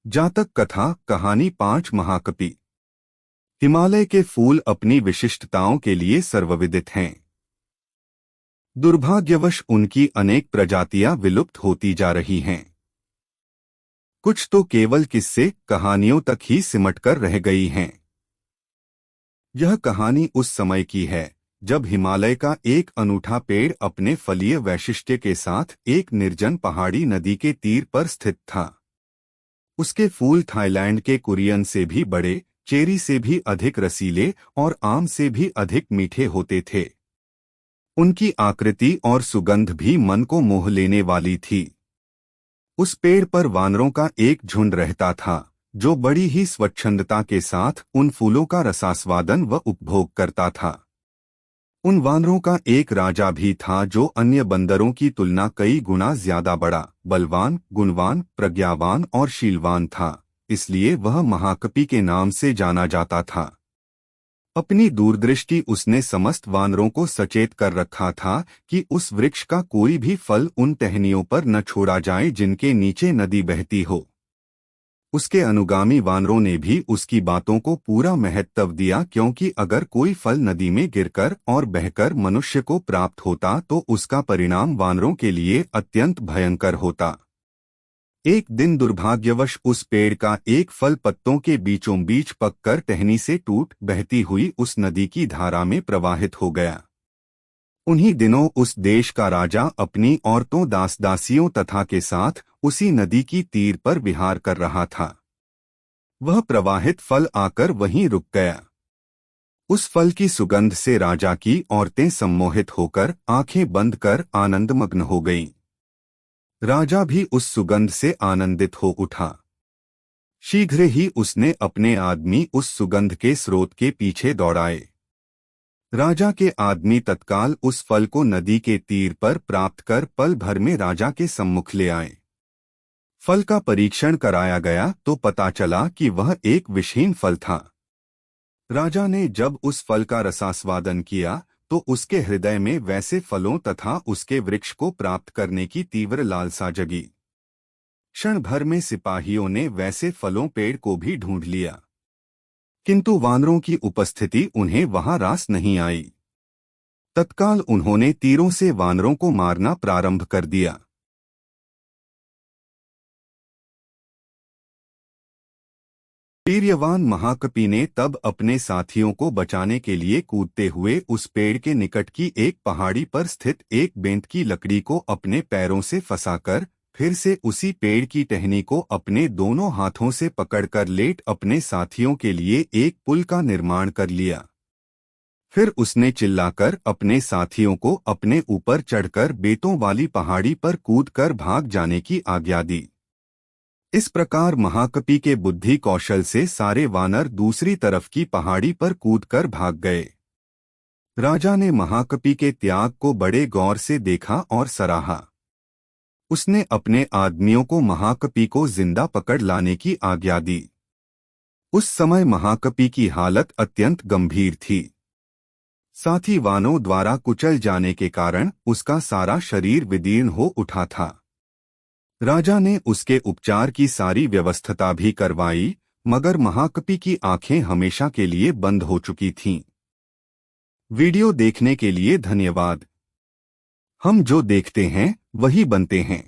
जातक कथा कहानी 5 महाकपि। हिमालय के फूल अपनी विशिष्टताओं के लिए सर्वविदित हैं। दुर्भाग्यवश उनकी अनेक प्रजातियां विलुप्त होती जा रही हैं। कुछ तो केवल किस्से कहानियों तक ही सिमटकर रह गई हैं। यह कहानी उस समय की है जब हिमालय का एक अनूठा पेड़ अपने फलीय वैशिष्ट्य के साथ एक निर्जन पहाड़ी नदी के तीर पर स्थित था। उसके फूल थाईलैंड के कुरियन से भी बड़े, चेरी से भी अधिक रसीले और आम से भी अधिक मीठे होते थे। उनकी आकृति और सुगंध भी मन को मोह लेने वाली थी। उस पेड़ पर वानरों का एक झुंड रहता था जो बड़ी ही स्वच्छंदता के साथ उन फूलों का रसास्वादन व उपभोग करता था। उन वानरों का एक राजा भी था जो अन्य बंदरों की तुलना कई गुना ज्यादा बड़ा, बलवान, गुणवान, प्रज्ञावान और शीलवान था, इसलिए वह महाकपि के नाम से जाना जाता था। अपनी दूरदृष्टि उसने समस्त वानरों को सचेत कर रखा था कि उस वृक्ष का कोई भी फल उन टहनियों पर न छोड़ा जाए जिनके नीचे नदी बहती हो। उसके अनुगामी वानरों ने भी उसकी बातों को पूरा महत्व दिया, क्योंकि अगर कोई फल नदी में गिरकर और बहकर मनुष्य को प्राप्त होता तो उसका परिणाम वानरों के लिए अत्यंत भयंकर होता। एक दिन दुर्भाग्यवश उस पेड़ का एक फल पत्तों के बीचों बीच पककर टहनी से टूट बहती हुई उस नदी की धारा में प्रवाहित हो गया। उन्हीं दिनों उस देश का राजा अपनी औरतों दास दासियों तथा के साथ उसी नदी की तीर पर विहार कर रहा था। वह प्रवाहित फल आकर वहीं रुक गया। उस फल की सुगंध से राजा की औरतें सम्मोहित होकर आंखें बंद कर आनंदमग्न हो गईं। राजा भी उस सुगंध से आनंदित हो उठा। शीघ्र ही उसने अपने आदमी उस सुगंध के स्रोत के पीछे दौड़ाए। राजा के आदमी तत्काल उस फल को नदी के तीर पर प्राप्त कर पल भर में राजा के सम्मुख ले आए। फल का परीक्षण कराया गया तो पता चला कि वह एक विषहीन फल था। राजा ने जब उस फल का रसास्वादन किया तो उसके हृदय में वैसे फलों तथा उसके वृक्ष को प्राप्त करने की तीव्र लालसा जगी। क्षण भर में सिपाहियों ने वैसे फलों पेड़ को भी ढूंढ लिया, किंतु वानरों की उपस्थिति उन्हें वहां रास नहीं आई। तत्काल उन्होंने तीरों से वानरों को मारना प्रारंभ कर दिया। वीर्यवान महाकपि ने तब अपने साथियों को बचाने के लिए कूदते हुए उस पेड़ के निकट की एक पहाड़ी पर स्थित एक बेंत की लकड़ी को अपने पैरों से फंसाकर फिर से उसी पेड़ की टहनी को अपने दोनों हाथों से पकड़कर लेट अपने साथियों के लिए एक पुल का निर्माण कर लिया। फिर उसने चिल्लाकर अपने साथियों को अपने ऊपर चढ़कर बेतों वाली पहाड़ी पर कूदकर भाग जाने की आज्ञा दी। इस प्रकार महाकपि के बुद्धि कौशल से सारे वानर दूसरी तरफ की पहाड़ी पर कूदकर भाग गए। राजा ने महाकपि के त्याग को बड़े गौर से देखा और सराहा। उसने अपने आदमियों को महाकपि को जिंदा पकड़ लाने की आज्ञा दी। उस समय महाकपि की हालत अत्यंत गंभीर थी। साथी वानों द्वारा कुचल जाने के कारण उसका सारा शरीर विदीर्ण हो उठा था। राजा ने उसके उपचार की सारी व्यवस्था भी करवाई, मगर महाकपि की आंखें हमेशा के लिए बंद हो चुकी थीं। वीडियो देखने के लिए धन्यवाद। हम जो देखते हैं वही बनते हैं।